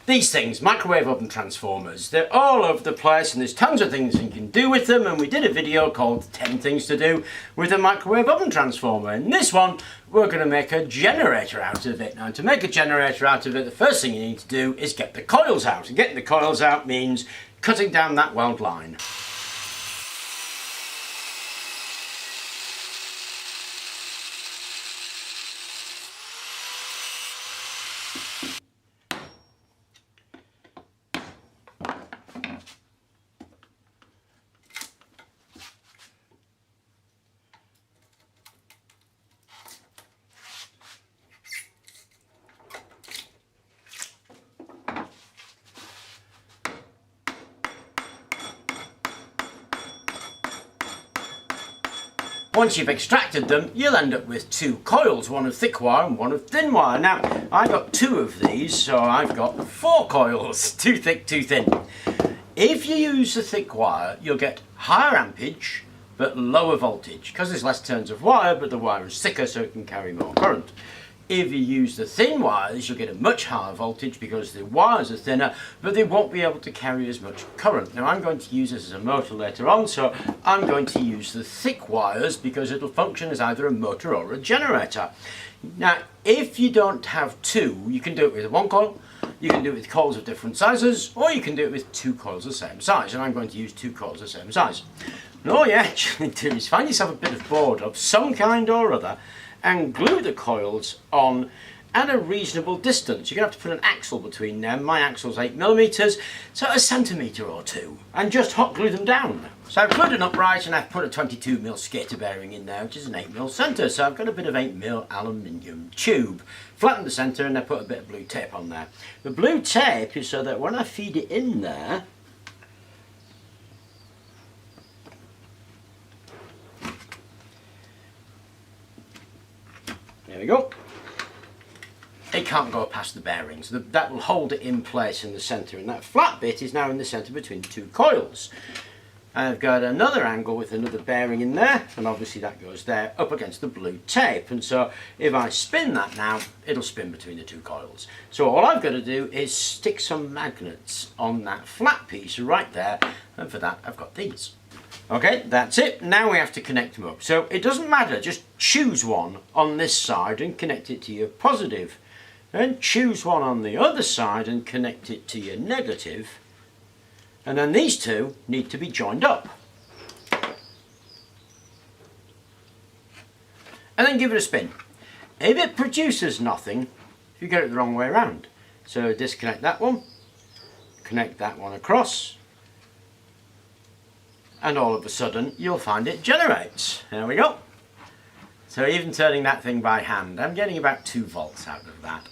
These things, microwave oven transformers, they're all over the place and there's tons of things you can do with them, and we did a video called 10 things to do with a microwave oven transformer. In this one, we're going to make a generator out of it. Now, to make a generator out of it, the first thing you need to do is get the coils out. And getting the coils out means cutting down that weld line. Once you've extracted them, you'll end up with two coils, one of thick wire and one of thin wire. Now, I got two of these, so I've got 4 coils, 2 thick, 2 thin. If you use the thick wire, you'll get higher ampage, but lower voltage, because there's less turns of wire, but the wire is thicker, so it can carry more current. If you use the thin wires, you'll get a much higher voltage because the wires are thinner, but they won't be able to carry as much current. Now, I'm going to use this as a motor later on, so I'm going to use the thick wires because it'll function as either a motor or a generator. Now, if you don't have two, you can do it with 1 coil, you can do it with coils of different sizes, or you can do it with 2 coils the same size, and I'm going to use 2 coils the same size. And all you actually do is find yourself a bit of board of some kind or other and glue the coils on at a reasonable distance. You're going to have to put an axle between them. My axle's 8mm, so a centimetre or 2, and just hot glue them down. So I've glued it upright and I've put a 22mm skater bearing in there, which is an 8mm centre, so I've got a bit of 8mm aluminium tube. Flatten the centre and I put a bit of blue tape on there. The blue tape is so that when I feed it in there, there we go. It can't go past the bearings. That will hold it in place in the centre, and that flat bit is now in the centre between 2 coils. I've got another angle with another bearing in there, and obviously that goes there up against the blue tape, and so if I spin that now, it'll spin between the 2 coils. So all I've got to do is stick some magnets on that flat piece right there, and for that I've got these. Okay, that's it. Now we have to connect them up. So it doesn't matter, just choose one on this side and connect it to your positive. Then choose one on the other side and connect it to your negative. And then these two need to be joined up. And then give it a spin. If it produces nothing, you get it the wrong way around. So disconnect that one, connect that one across, and all of a sudden you'll find it generates. There we go. So even turning that thing by hand, I'm getting about 2 volts out of that.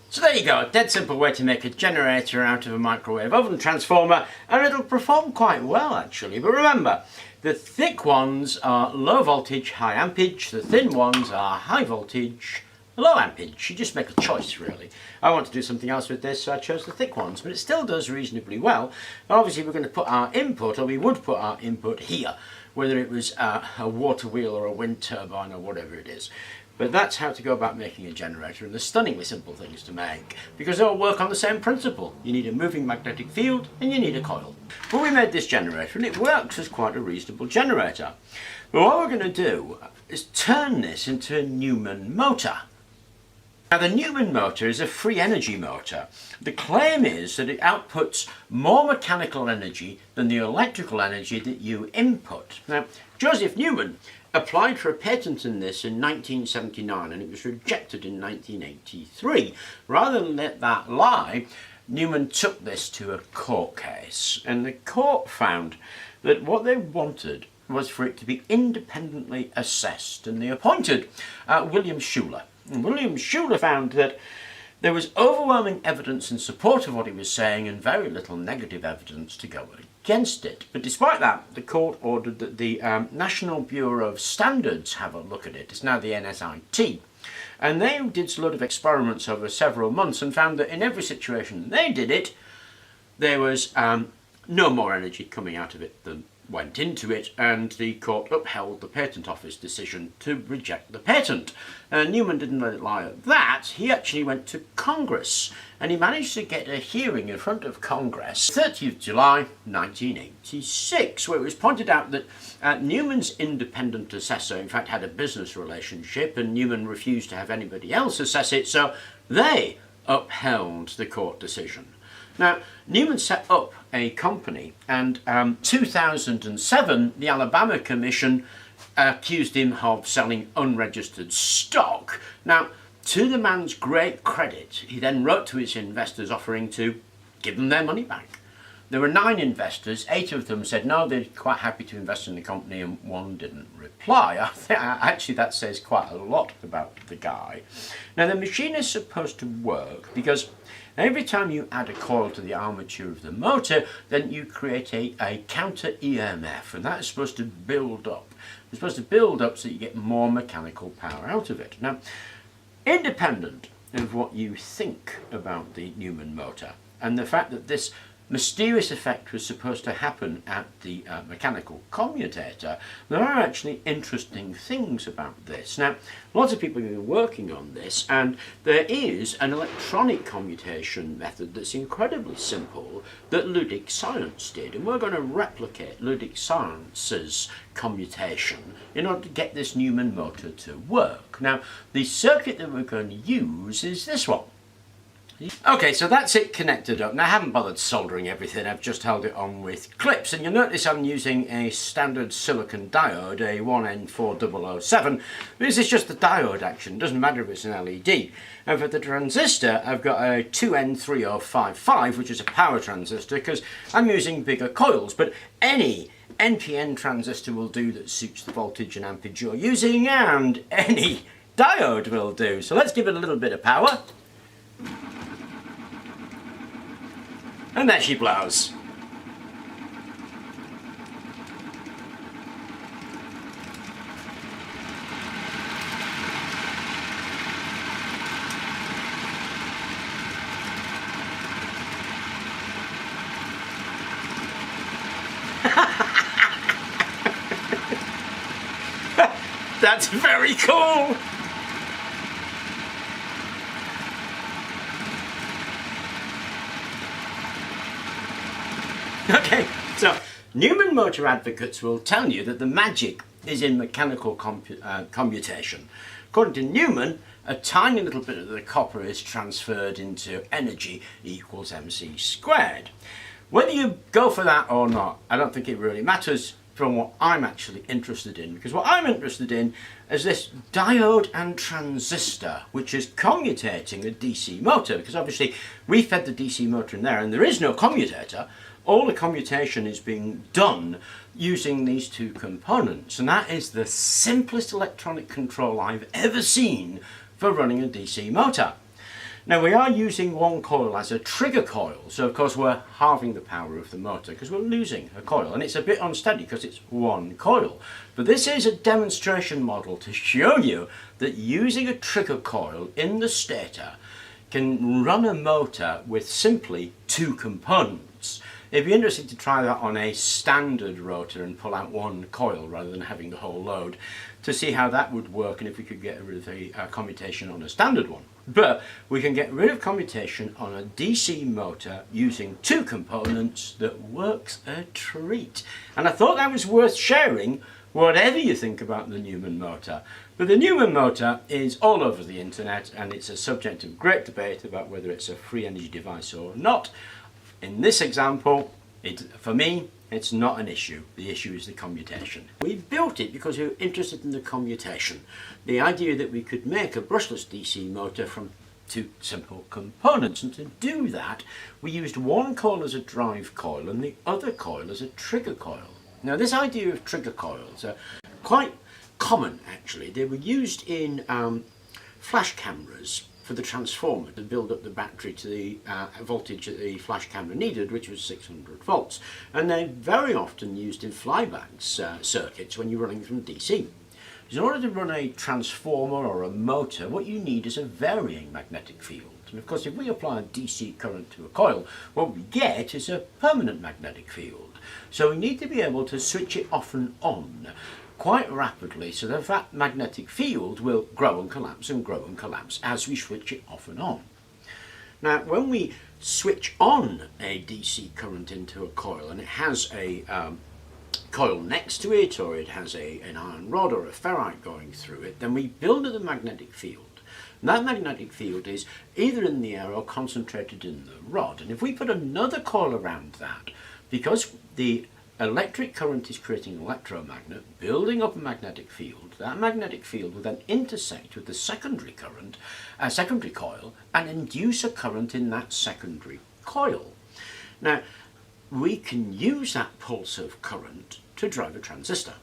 So there you go, a dead simple way to make a generator out of a microwave oven transformer, and it'll perform quite well actually. But remember, the thick ones are low voltage, high ampage, the thin ones are high voltage, low ampage. You just make a choice really. I want to do something else with this, so I chose the thick ones, but it still does reasonably well. Obviously we're going to put our input, or we would put our input here, whether it was a water wheel or a wind turbine or whatever it is. But that's how to go about making a generator, and they're stunningly simple things to make because they all work on the same principle. You need a moving magnetic field and you need a coil. Well, we made this generator and it works as quite a reasonable generator. But what we're going to do is turn this into a Newman motor. Now, the Newman motor is a free energy motor. The claim is that it outputs more mechanical energy than the electrical energy that you input. Now, Joseph Newman applied for a patent in this in 1979 and it was rejected in 1983. Rather than let that lie, Newman took this to a court case, and the court found that what they wanted was for it to be independently assessed, and they appointed William Joule. And William Joule found that there was overwhelming evidence in support of what he was saying and very little negative evidence to go against it. But despite that, the court ordered that the National Bureau of Standards have a look at it. It's now the NSIT. And they did a lot of experiments over several months and found that in every situation they did it, there was no more energy coming out of it than went into it, and the court upheld the Patent Office decision to reject the patent. Newman didn't let it lie at that. He actually went to Congress, and he managed to get a hearing in front of Congress 30th July 1986, where it was pointed out that Newman's independent assessor in fact had a business relationship, and Newman refused to have anybody else assess it, so they upheld the court decision. Now, Newman set up a company, and 2007, the Alabama Commission accused him of selling unregistered stock. Now, to the man's great credit, he then wrote to his investors offering to give them their money back. There were 9 investors, 8 of them said no, they're quite happy to invest in the company, and 1 didn't reply. Actually, that says quite a lot about the guy. Now, the machine is supposed to work because every time you add a coil to the armature of the motor, then you create a counter EMF, and that is supposed to build up. It's supposed to build up so you get more mechanical power out of it. Now, independent of what you think about the Newman motor, and the fact that this mysterious effect was supposed to happen at the mechanical commutator, there are actually interesting things about this. Now, lots of people have been working on this, and there is an electronic commutation method that's incredibly simple that Ludwig Science did, and we're going to replicate Ludwig Science's commutation in order to get this Newman motor to work. Now, the circuit that we're going to use is this one. Okay, so that's it connected up. Now, I haven't bothered soldering everything, I've just held it on with clips, and you'll notice I'm using a standard silicon diode, a 1N4007. This is just the diode action, it doesn't matter if it's an LED. And for the transistor, I've got a 2N3055, which is a power transistor, because I'm using bigger coils, but any NPN transistor will do that suits the voltage and ampage you're using, and any diode will do. So let's give it a little bit of power. And there she blows. That's very cool. Okay, so Newman motor advocates will tell you that the magic is in mechanical commutation. According to Newman, a tiny little bit of the copper is transferred into energy equals mc squared. Whether you go for that or not, I don't think it really matters from what I'm actually interested in, because what I'm interested in is this diode and transistor, which is commutating a DC motor, because obviously we fed the DC motor in there and there is no commutator. All the commutation is being done using these 2 components, and that is the simplest electronic control I've ever seen for running a DC motor. Now, we are using 1 coil as a trigger coil, so of course we're halving the power of the motor because we're losing a coil, and it's a bit unsteady because it's 1 coil. But this is a demonstration model to show you that using a trigger coil in the stator can run a motor with simply 2 components. It'd be interesting to try that on a standard rotor and pull out 1 coil rather than having the whole load to see how that would work, and if we could get rid of the commutation on a standard one. But we can get rid of commutation on a DC motor using 2 components that works a treat. And I thought that was worth sharing, whatever you think about the Newman motor. But the Newman motor is all over the internet, and it's a subject of great debate about whether it's a free energy device or not. In this example, for me, it's not an issue. The issue is the commutation. We built it because we were interested in the commutation. The idea that we could make a brushless DC motor from 2 simple components. And to do that, we used 1 coil as a drive coil and the other coil as a trigger coil. Now, this idea of trigger coils are quite common, actually. They were used in flash cameras for the transformer to build up the battery to the voltage that the flash camera needed, which was 600 volts. And they're very often used in flyback circuits when you're running from DC. In order to run a transformer or a motor, what you need is a varying magnetic field. And of course, if we apply a DC current to a coil, what we get is a permanent magnetic field. So we need to be able to switch it off and on quite rapidly so that magnetic field will grow and collapse as we switch it off and on. Now, when we switch on a DC current into a coil and it has a coil next to it, or it has an iron rod or a ferrite going through it, then we build a magnetic field. And that magnetic field is either in the air or concentrated in the rod. And if we put another coil around that, because the electric current is creating an electromagnet, building up a magnetic field, that magnetic field will then intersect with the secondary current, a secondary coil, and induce a current in that secondary coil. Now, we can use that pulse of current to drive a transistor.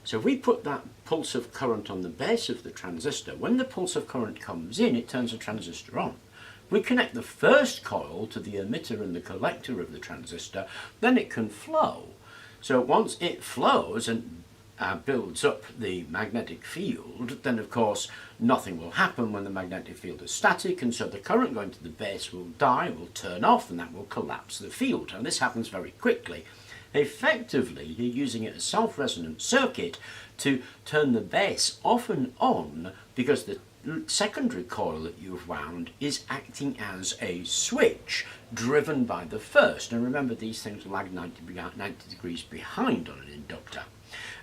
So if we put that pulse of current on the base of the transistor, when the pulse of current comes in, it turns the transistor on. We connect the first coil to the emitter and the collector of the transistor, then it can flow. So once it flows and builds up the magnetic field, then of course nothing will happen when the magnetic field is static, and so the current going to the base will die, will turn off, and that will collapse the field. And this happens very quickly. Effectively, you're using a self-resonant circuit to turn the base off and on, because the secondary coil that you've wound is acting as a switch driven by the first. And remember, these things lag 90 degrees behind on an inductor.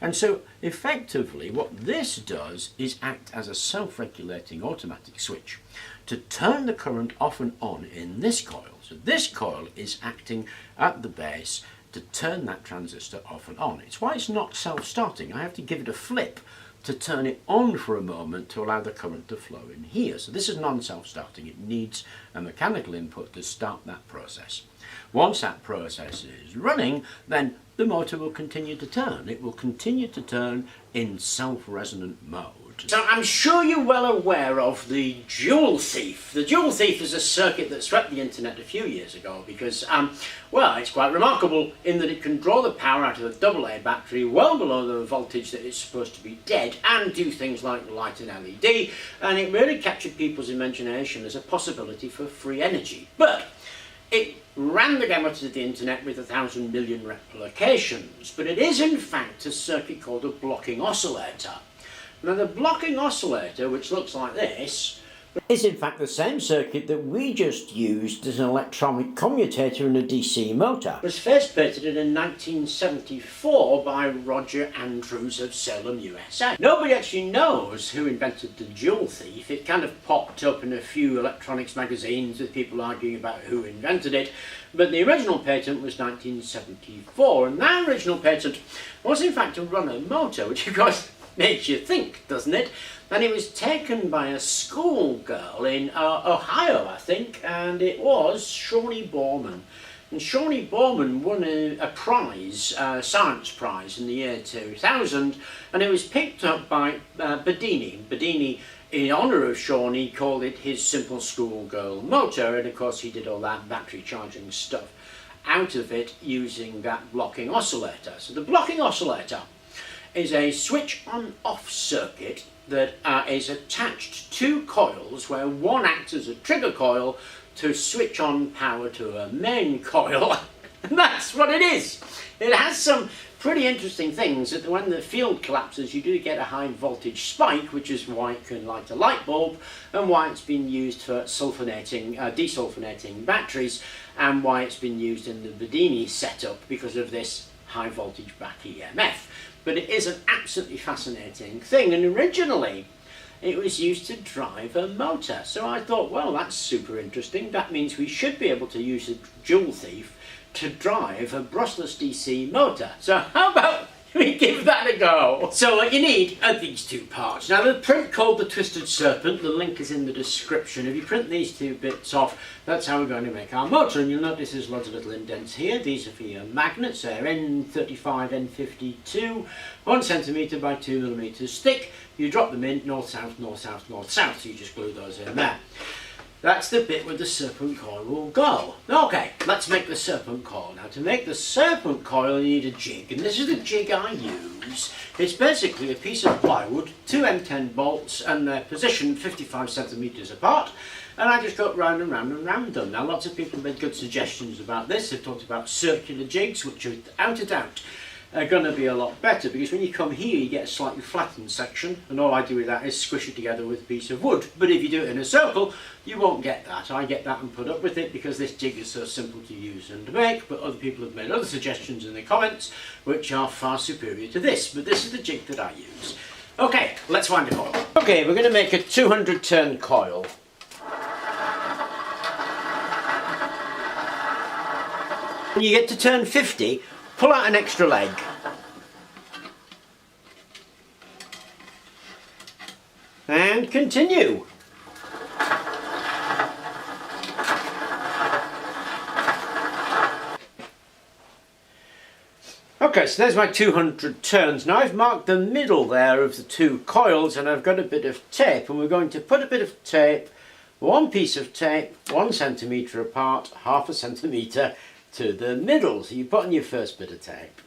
And so effectively what this does is act as a self-regulating automatic switch to turn the current off and on in this coil. So this coil is acting at the base to turn that transistor off and on. It's why it's not self-starting. I have to give it a flip to turn it on for a moment to allow the current to flow in here. So this is non-self-starting. It needs a mechanical input to start that process. Once that process is running, then the motor will continue to turn. It will continue to turn in self-resonant mode. So I'm sure you're well aware of the Joule Thief. The Joule Thief is a circuit that swept the internet a few years ago because, well, it's quite remarkable in that it can draw the power out of a AA battery well below the voltage that it's supposed to be dead and do things like light an LED, and it really captured people's imagination as a possibility for free energy. But it ran the gamut of the internet with 1,000 million replications, but it is in fact a circuit called a blocking oscillator. Now the blocking oscillator, which looks like this, is in fact the same circuit that we just used as an electronic commutator in a DC motor. It was first patented in 1974 by Roger Andrews of Salem, USA. Nobody actually knows who invented the Joule Thief. It kind of popped up in a few electronics magazines with people arguing about who invented it, but the original patent was 1974, and that original patent was in fact to run a motor, which of course makes you think, doesn't it? And it was taken by a schoolgirl in Ohio, I think, and it was Shawnee Borman. And Shawnee Borman won a prize, a science prize, in the year 2000, and it was picked up by Bedini. Bedini, in honour of Shawnee, called it his simple schoolgirl motor, and of course he did all that battery charging stuff out of it using that blocking oscillator. So the blocking oscillator is a switch on-off circuit that is attached to coils where one acts as a trigger coil to switch on power to a main coil. And that's what it is. It has some pretty interesting things that when the field collapses you do get a high voltage spike, which is why it can light a light bulb and why it's been used for sulfonating, desulfonating batteries, and why it's been used in the Bedini setup because of this high voltage back EMF. But it is an absolutely fascinating thing, and originally it was used to drive a motor. So I thought, well, that's super interesting. That means we should be able to use a Joule Thief to drive a brushless DC motor. So how about we give that a go? So what you need are these two parts. Now the print called the Twisted Serpent, the link is in the description. If you print these two bits off, that's how we're going to make our motor. And you'll notice there's lots of little indents here. These are for your magnets. They're N35, N52, 1 centimetre by 2 millimetres thick. You drop them in, north, south, north, south, north, south. So you just glue those in there. That's the bit where the serpent coil will go. Okay, let's make the serpent coil. Now to make the serpent coil you need a jig, and this is the jig I use. It's basically a piece of plywood, 2 M10 bolts, and they're positioned 55 centimetres apart. and I just got round and round and round them. Now lots of people have made good suggestions about this. They've talked about circular jigs, which are without a doubt are going to be a lot better, because when you come here you get a slightly flattened section, and all I do with that is squish it together with a piece of wood. But if you do it in a circle, you won't get that. I get that and put up with it because this jig is so simple to use and make, but other people have made other suggestions in the comments which are far superior to this, but this is the jig that I use. Okay, let's wind a coil. Okay, we're going to make a 200 turn coil. When you get to turn 50, pull out an extra leg. And continue. Okay, so there's my 200 turns. Now I've marked the middle there of the two coils, and I've got a bit of tape, and we're going to put a bit of tape, one piece of tape, 1 centimetre apart, half a centimetre to the middle. So you put on your first bit of tape.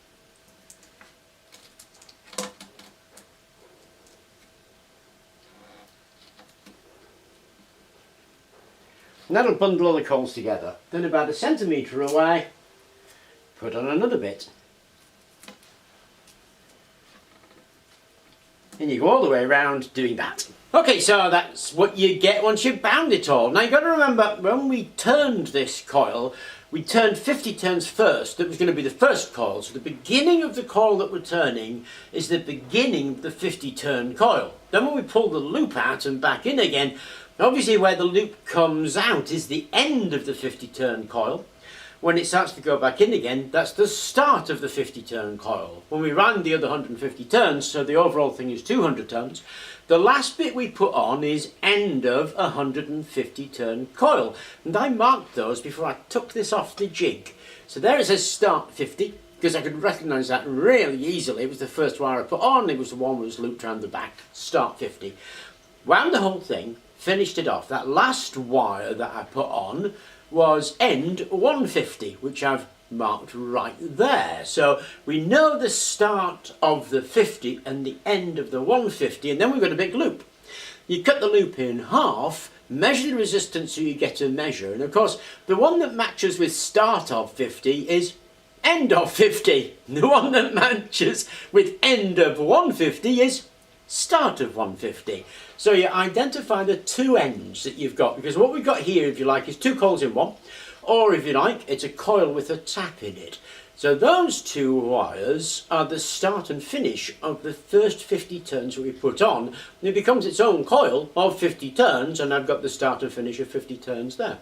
And that'll bundle all the coils together. Then about 1 centimetre away, put on another bit. And you go all the way around doing that. Okay, so that's what you get once you've bound it all. Now you've got to remember, when we turned this coil, we turned 50 turns first. That was going to be the first coil. So the beginning of the coil that we're turning is the beginning of the 50 turn coil. Then when we pull the loop out and back in again, obviously where the loop comes out is the end of the 50 turn coil. When it starts to go back in again, that's the start of the 50 turn coil. When we ran the other 150 turns, so the overall thing is 200 turns, the last bit we put on is end of 150 turn coil. And I marked those before I took this off the jig. So there it says start 50, because I could recognise that really easily. It was the first wire I put on, it was the one that was looped around the back, start 50. Wound the whole thing, finished it off. That last wire that I put on was end 150, which I've marked right there. So we know the start of the 50 and the end of the 150, and then we've got a big loop. You cut the loop in half, measure the resistance so you get a measure, and of course the one that matches with start of 50 is end of 50. The one that matches with end of 150 is start of 150. So you identify the two ends that you've got, because what we've got here, if you like, is two coils in one, or if you like, it's a coil with a tap in it. So those two wires are the start and finish of the first 50 turns that we put on, and it becomes its own coil of 50 turns, and I've got the start and finish of 50 turns there.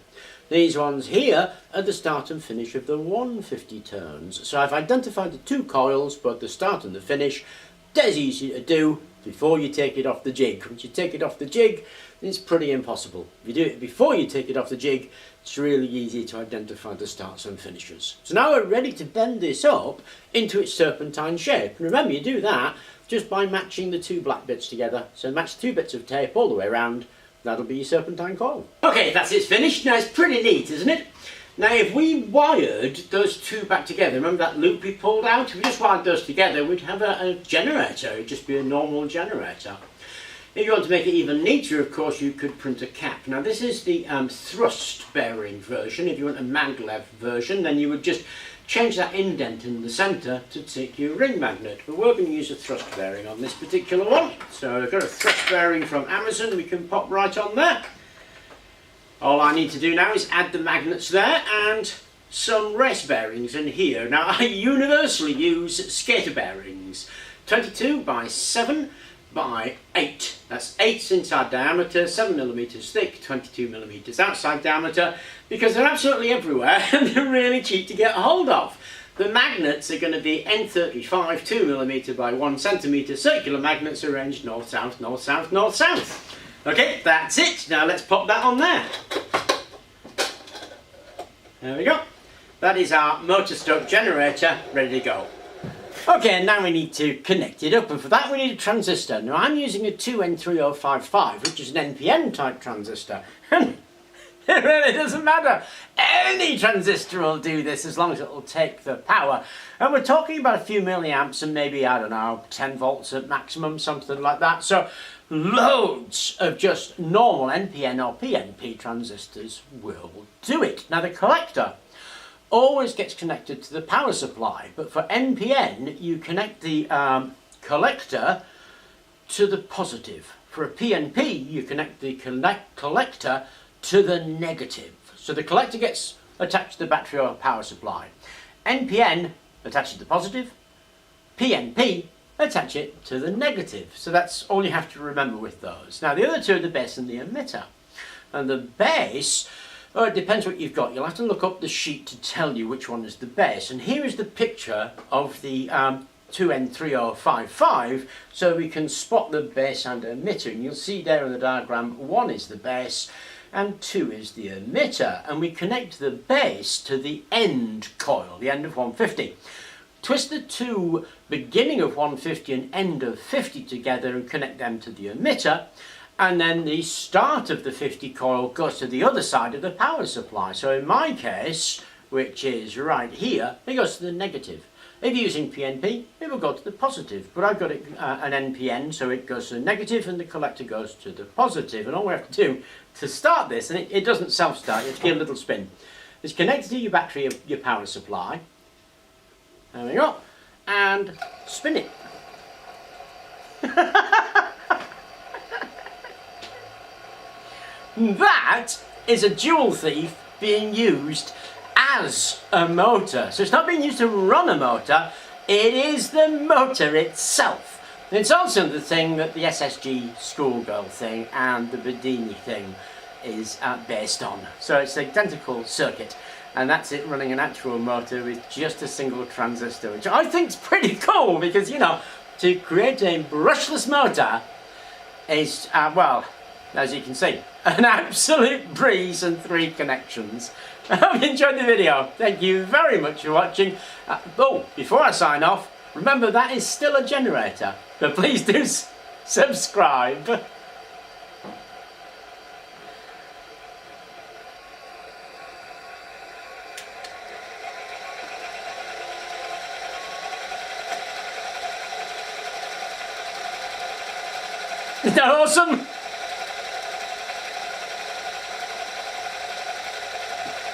These ones here are the start and finish of the 150 turns. So I've identified the two coils, both the start and the finish. Dead easy to do before you take it off the jig. Once you take it off the jig, it's pretty impossible. If you do it before you take it off the jig, it's really easy to identify the starts and finishes. So now we're ready to bend this up into its serpentine shape. And remember, you do that just by matching the two black bits together. So match 2 bits of tape all the way around. That'll be your serpentine coil. Okay, that's it finished. Now it's pretty neat, isn't it? Now if we wired those two back together, remember that loop we pulled out? If we just wired those together, we'd have a generator. It'd just be a normal generator. If you want to make it even neater, of course, you could print a cap. Now this is the thrust bearing version. If you want a maglev version, then you would just change that indent in the centre to take your ring magnet. But we're going to use a thrust bearing on this particular one. So I've got a thrust bearing from Amazon we can pop right on there. All I need to do now is add the magnets there and some race bearings in here. Now I universally use skater bearings. 22 by 7 by 8. That's 8 inside diameter, 7mm thick, 22mm outside diameter, because they're absolutely everywhere and they're really cheap to get a hold of. The magnets are going to be N35 2mm by 1cm circular magnets arranged north, south, north, south, north, south. Okay, that's it. Now let's pop that on there. There we go. That is our motor stoke generator ready to go. Okay, now we need to connect it up, and for that we need a transistor. Now I'm using a 2N3055, which is an NPN type transistor. It really doesn't matter. Any transistor will do this as long as it will take the power. And we're talking about a few milliamps and maybe, I don't know, 10 volts at maximum, something like that. So loads of just normal NPN or PNP transistors will do it. Now the collector always gets connected to the power supply, but for NPN you connect the collector to the positive. For a PNP you connect the collector to the negative. So the collector gets attached to the battery or power supply. NPN attach it to the positive, PNP attach it to the negative. So that's all you have to remember with those. Now the other two are the base and the emitter. And the base, well, it depends what you've got. You'll have to look up the sheet to tell you which one is the base. And here is the picture of the 2N3055, so we can spot the base and emitter. And you'll see there in the diagram, 1 is the base and 2 is the emitter. And we connect the base to the end coil, the end of 150. Twist the two beginning of 150 and end of 50 together and connect them to the emitter. And then the start of the 50 coil goes to the other side of the power supply. So in my case, which is right here, it goes to the negative. If you're using PNP, it will go to the positive. But I've got it, an NPN, so it goes to the negative and the collector goes to the positive. And all we have to do to start this, and it doesn't self-start, you have to give it a little spin, is connect to your battery of your power supply. There we go. And spin it. That is a Joule Thief being used as a motor. So it's not being used to run a motor, it is the motor itself. And it's also the thing that the SSG schoolgirl thing and the Bedini thing is based on. So it's an identical circuit, and that's it running an actual motor with just a single transistor, which I think is pretty cool because, you know, to create a brushless motor is, well, as you can see, an absolute breeze and 3 connections. I hope you enjoyed the video. Thank you very much for watching. Oh, before I sign off, remember that is still a generator, but please do subscribe. Isn't that awesome?